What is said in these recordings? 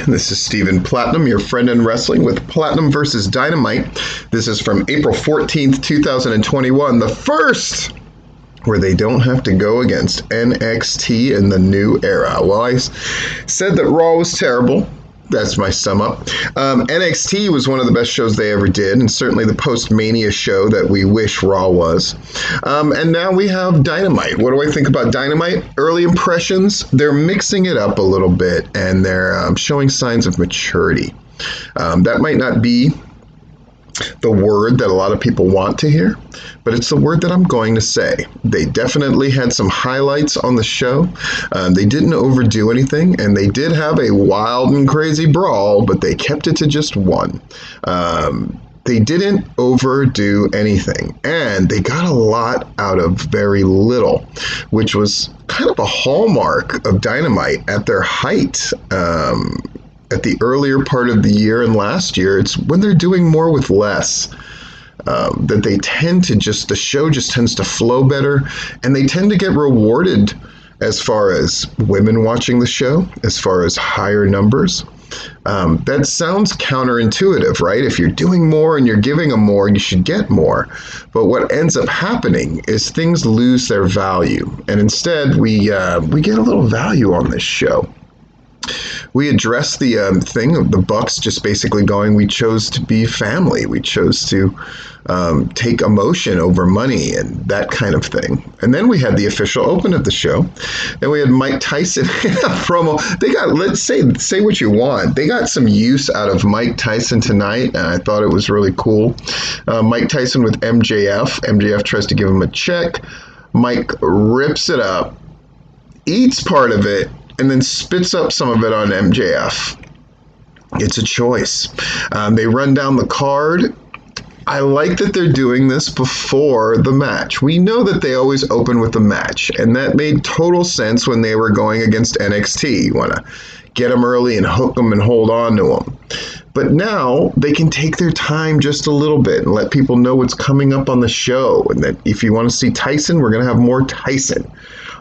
This is Stephen Platinum, your friend in wrestling, with Platinum versus Dynamite. This is from April 14th, 2021, the first where they don't have to go against NXT in the new era. Well, I said that Raw was terrible. That's my sum up. NXT was one of the best shows they ever did, and certainly the post-Mania show that we wish Raw was. And now we have Dynamite. What do I think about Dynamite? Early impressions, they're mixing it up a little bit, and they're showing signs of maturity. That might not be the word that a lot of people want to hear, but it's the word that I'm going to say. They definitely had some highlights on the show. They didn't overdo anything, and they did have a wild and crazy brawl, but they kept it to just one. They didn't overdo anything, and they got a lot out of very little, which was kind of a hallmark of Dynamite at their height. At the earlier part of the year and last year, it's when they're doing more with less. That they tend to the show just tends to flow better, and they tend to get rewarded as far as women watching the show, as far as higher numbers. That sounds counterintuitive, right? If you're doing more and you're giving them more, you should get more. But what ends up happening is things lose their value, and instead we get a little value on this show. We addressed the thing of the Bucks just basically going, we chose to be family. We chose to take emotion over money and that kind of thing. And then we had the official open of the show. And we had Mike Tyson in a promo. They got, let's say what you want. They got some use out of Mike Tyson tonight, and I thought it was really cool. Mike Tyson with MJF. MJF tries to give him a check. Mike rips it up, eats part of it, and then spits up some of it on MJF. It's a choice. They run down the card. I like that they're doing this before the match. We know that they always open with the match, and that made total sense when they were going against NXT. You want to get them early and hook them and hold on to them. But now they can take their time just a little bit and let people know what's coming up on the show, and that if you want to see Tyson, we're going to have more Tyson.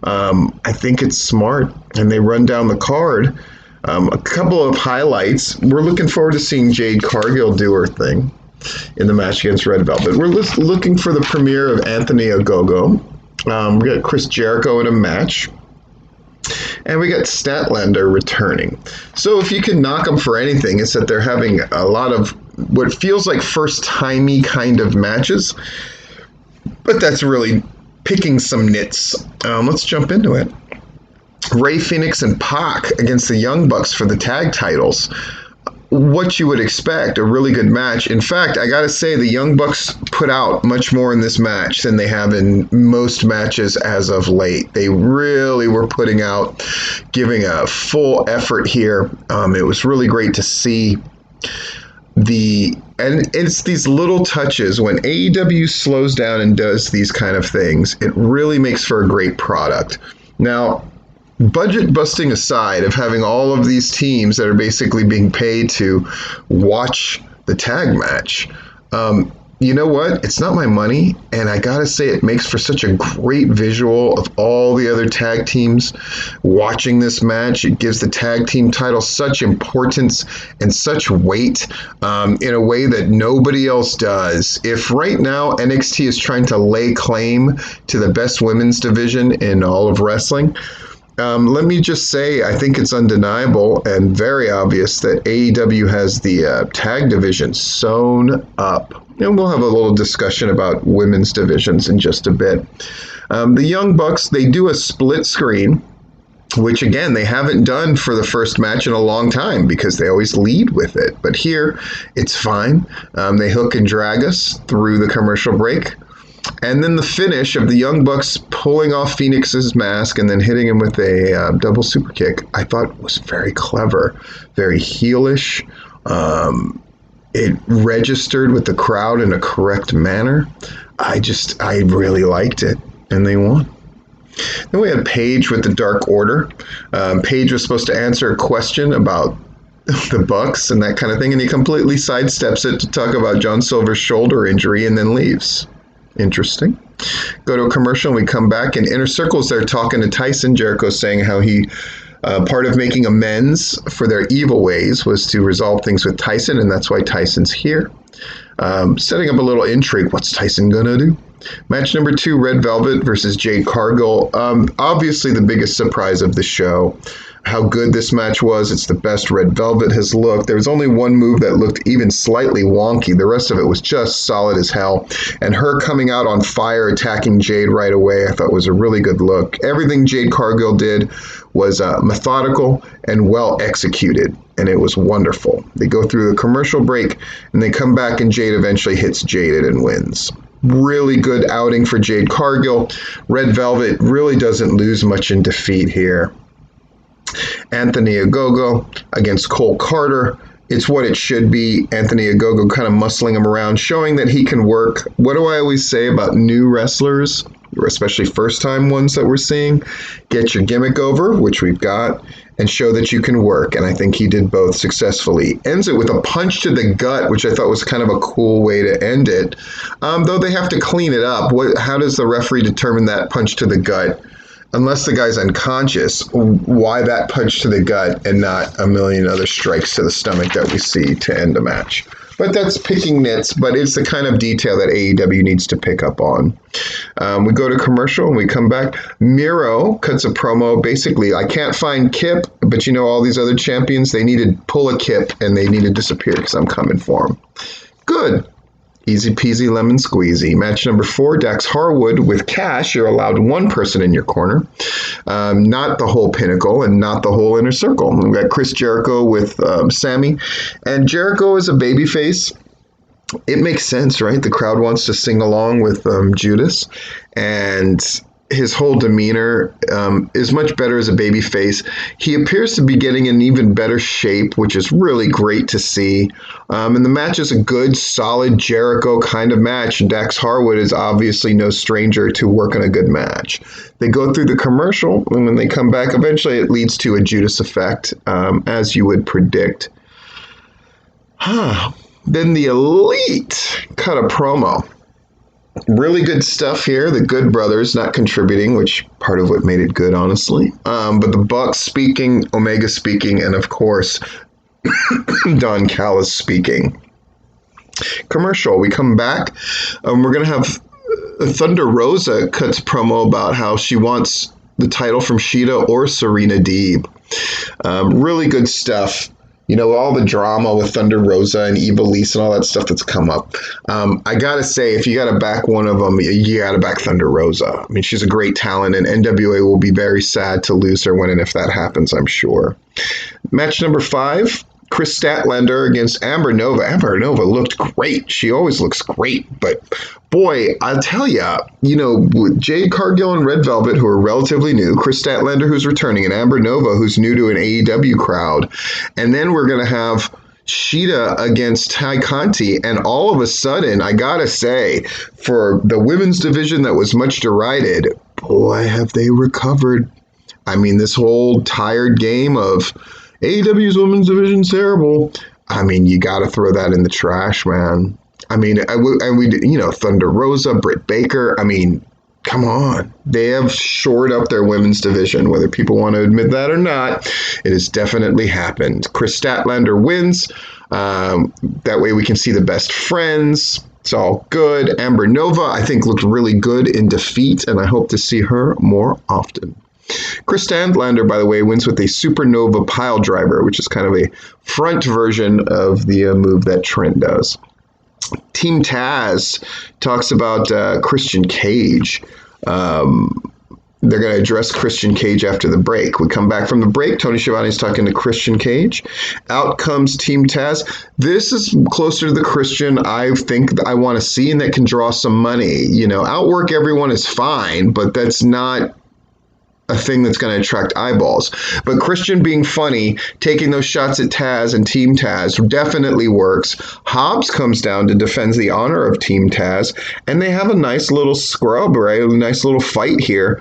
I think it's smart, and they run down the card. A couple of highlights. We're looking forward to seeing Jade Cargill do her thing in the match against Red Velvet. We're looking for the premiere of Anthony Agogo. We got Chris Jericho in a match. And we got Statlander returning. So if you can knock them for anything, it's that they're having a lot of what feels like first-timey kind of matches. But that's really picking some nits. Let's jump into it. Rey Fenix and Pac against the Young Bucks for the tag titles. What you would expect, a really good match. In fact, I gotta say, the Young Bucks put out much more in this match than they have in most matches as of late. They really were putting out, giving a full effort here. It was really great to see. And it's these little touches. When AEW slows down and does these kind of things, it really makes for a great product. Now, budget busting aside of having all of these teams that are basically being paid to watch the tag match, you know what? It's not my money, and I gotta say it makes for such a great visual of all the other tag teams watching this match. It gives the tag team title such importance and such weight in a way that nobody else does. If right now NXT is trying to lay claim to the best women's division in all of wrestling, let me just say, I think it's undeniable and very obvious that AEW has the tag division sewn up. And we'll have a little discussion about women's divisions in just a bit. The Young Bucks, they do a split screen, which again, they haven't done for the first match in a long time because they always lead with it. But here, it's fine. They hook and drag us through the commercial break. And then the finish of the Young Bucks pulling off Phoenix's mask and then hitting him with a double super kick, I thought was very clever, very heelish. It registered with the crowd in a correct manner. I really liked it, and they won. Then we had Paige with the Dark Order. Paige was supposed to answer a question about the Bucks and that kind of thing, and he completely sidesteps it to talk about John Silver's shoulder injury and then leaves. Interesting. Go to a commercial and we come back. In Inner Circles, they're talking to Tyson. Jericho saying how he Part of making amends for their evil ways was to resolve things with Tyson, and that's why Tyson's here. Setting up a little intrigue. What's Tyson gonna do? Match number 2, Red Velvet versus Jade Cargill. Obviously the biggest surprise of the show. How good this match was. It's the best Red Velvet has looked. There was only one move that looked even slightly wonky. The rest of it was just solid as hell. And her coming out on fire, attacking Jade right away, I thought was a really good look. Everything Jade Cargill did was methodical and well executed, and it was wonderful. They go through the commercial break, and they come back, and Jade eventually hits Jaded and wins. Really good outing for Jade Cargill. Red Velvet really doesn't lose much in defeat here. Anthony Agogo against Cole Carter. It's what it should be. Anthony Agogo kind of muscling him around, showing that he can work. What do I always say about new wrestlers, especially first-time ones that we're seeing? Get your gimmick over, which we've got, and show that you can work. And I think he did both successfully. Ends it with a punch to the gut, which I thought was kind of a cool way to end it. Though they have to clean it up. How does the referee determine that punch to the gut? Unless the guy's unconscious, why that punch to the gut and not a million other strikes to the stomach that we see to end a match? But that's picking nits, but it's the kind of detail that AEW needs to pick up on. We go to commercial and we come back. Miro cuts a promo. Basically, I can't find Kip, but all these other champions, they need to pull a Kip and they need to disappear because I'm coming for them. Good. Easy peasy lemon squeezy. Match number 4, Dax Harwood with Cash. You're allowed one person in your corner, not the whole Pinnacle and not the whole Inner Circle. We've got Chris Jericho with Sammy, and Jericho is a babyface. It makes sense, right? The crowd wants to sing along with Judas, and his whole demeanor is much better as a babyface. He appears to be getting in even better shape, which is really great to see. And the match is a good, solid Jericho kind of match. And Dax Harwood is obviously no stranger to working a good match. They go through the commercial, and when they come back, eventually it leads to a Judas effect, as you would predict. Then the Elite cut a promo. Really good stuff here. The Good Brothers not contributing, which part of what made it good, honestly. But the Bucks speaking, Omega speaking, and of course, Don Callis speaking. Commercial. We come back. We're going to have Thunder Rosa cuts promo about how she wants the title from Shida or Serena Deeb. Really good stuff. All the drama with Thunder Rosa and Ivelisse and all that stuff that's come up. I got to say, if you got to back one of them, you got to back Thunder Rosa. I mean, she's a great talent, and NWA will be very sad to lose her when and if that happens, I'm sure. Match number 5, Chris Statlander against Amber Nova. Amber Nova looked great. She always looks great, but boy, I'll tell you, with Jade Cargill and Red Velvet, who are relatively new, Chris Statlander, who's returning, and Amber Nova, who's new to an AEW crowd, and then we're going to have Shida against Ty Conti, and all of a sudden, I gotta say, for the women's division that was much derided, boy, have they recovered. I mean, this whole tired game of AEW's women's division's terrible. I mean, you got to throw that in the trash, man. I mean, Thunder Rosa, Britt Baker. I mean, come on. They have shored up their women's division, whether people want to admit that or not. It has definitely happened. Chris Statlander wins. That way we can see the best friends. It's all good. Amber Nova, I think, looked really good in defeat, and I hope to see her more often. Chris Statlander, by the way, wins with a Supernova pile driver, which is kind of a front version of the move that Trent does. Team Taz talks about Christian Cage. They're going to address Christian Cage after the break. We come back from the break. Tony Schiavone's talking to Christian Cage. Out comes Team Taz. This is closer to the Christian I think I want to see, and that can draw some money. Outwork everyone is fine, but that's not a thing that's going to attract eyeballs. But Christian being funny, taking those shots at Taz and Team Taz definitely works. Hobbs comes down to defend the honor of Team Taz, and they have a nice little scrub, right? A nice little fight here.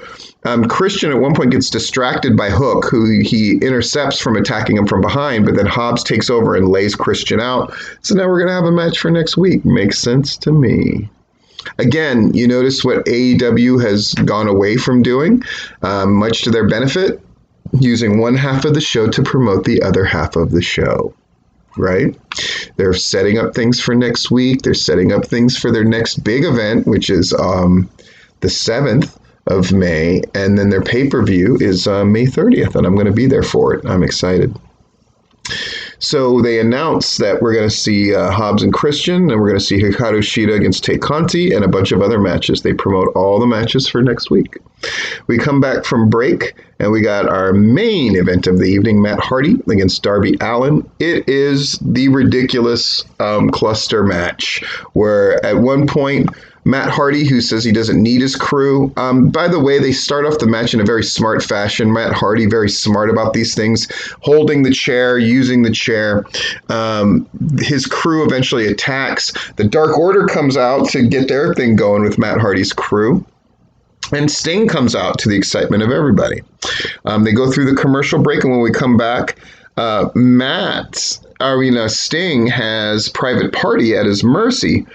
Christian at one point gets distracted by Hook, who he intercepts from attacking him from behind, but then Hobbs takes over and lays Christian out. So now we're going to have a match for next week. Makes sense to me. Again, you notice what AEW has gone away from doing, much to their benefit. using one half of the show to promote the other half of the show, right? They're setting up things for next week. They're setting up things for their next big event, which is the 7th of May. And then their pay-per-view is May 30th, and I'm going to be there for it. I'm excited. So they announced that we're going to see Hobbs and Christian, and we're going to see Hikaru Shida against Tay Conti, and a bunch of other matches. They promote all the matches for next week. We come back from break, and we got our main event of the evening, Matt Hardy against Darby Allin. It is the ridiculous cluster match, where at one point, Matt Hardy, who says he doesn't need his crew. By the way, they start off the match in a very smart fashion. Matt Hardy, very smart about these things, holding the chair, using the chair. His crew eventually attacks. The Dark Order comes out to get their thing going with Matt Hardy's crew. And Sting comes out to the excitement of everybody. They go through the commercial break, and when we come back, Sting has Private Party at his mercy.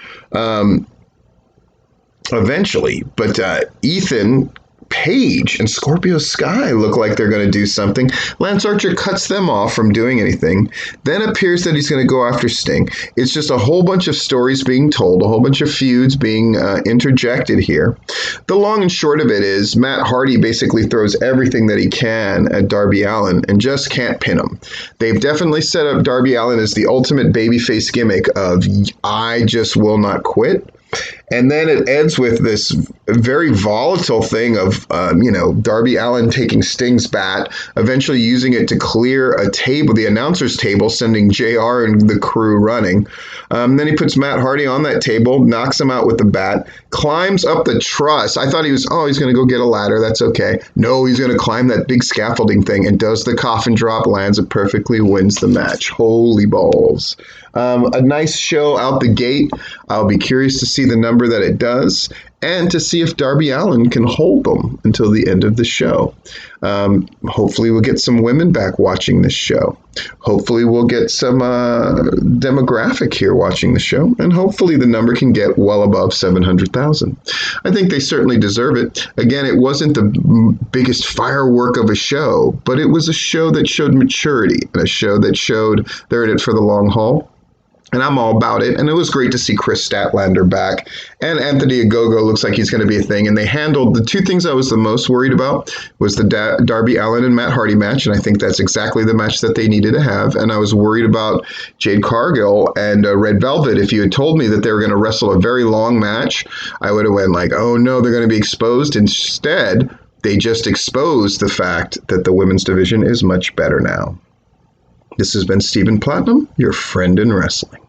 Eventually, but Ethan Page and Scorpio Sky look like they're going to do something. Lance Archer cuts them off from doing anything, then appears that he's going to go after Sting. It's just a whole bunch of stories being told, a whole bunch of feuds being interjected here. The long and short of it is Matt Hardy basically throws everything that he can at Darby Allin and just can't pin him. They've definitely set up Darby Allin as the ultimate babyface gimmick of I just will not quit. And then it ends with this very volatile thing of, Darby Allin taking Sting's bat, eventually using it to clear a table, the announcer's table, sending JR and the crew running. Then he puts Matt Hardy on that table, knocks him out with the bat, climbs up the truss. I thought he's going to go get a ladder. That's okay. No, he's going to climb that big scaffolding thing and does the coffin drop, lands it perfectly, wins the match. Holy balls. A nice show out the gate. I'll be curious to see the number that it does and to see if Darby Allin can hold them until the end of the show. Hopefully we'll get some women back watching this show. Hopefully we'll get some demographic here watching the show, and hopefully the number can get well above 700,000. I think they certainly deserve it. Again, it wasn't the biggest firework of a show, but it was a show that showed maturity and a show that showed they're in it for the long haul. And I'm all about it. And it was great to see Chris Statlander back. And Anthony Agogo looks like he's going to be a thing. And they handled the two things I was the most worried about was the Darby Allin and Matt Hardy match. And I think that's exactly the match that they needed to have. And I was worried about Jade Cargill and Red Velvet. If you had told me that they were going to wrestle a very long match, I would have went like, oh no, they're going to be exposed. Instead, they just exposed the fact that the women's division is much better now. This has been Stephen Platinum, your friend in wrestling.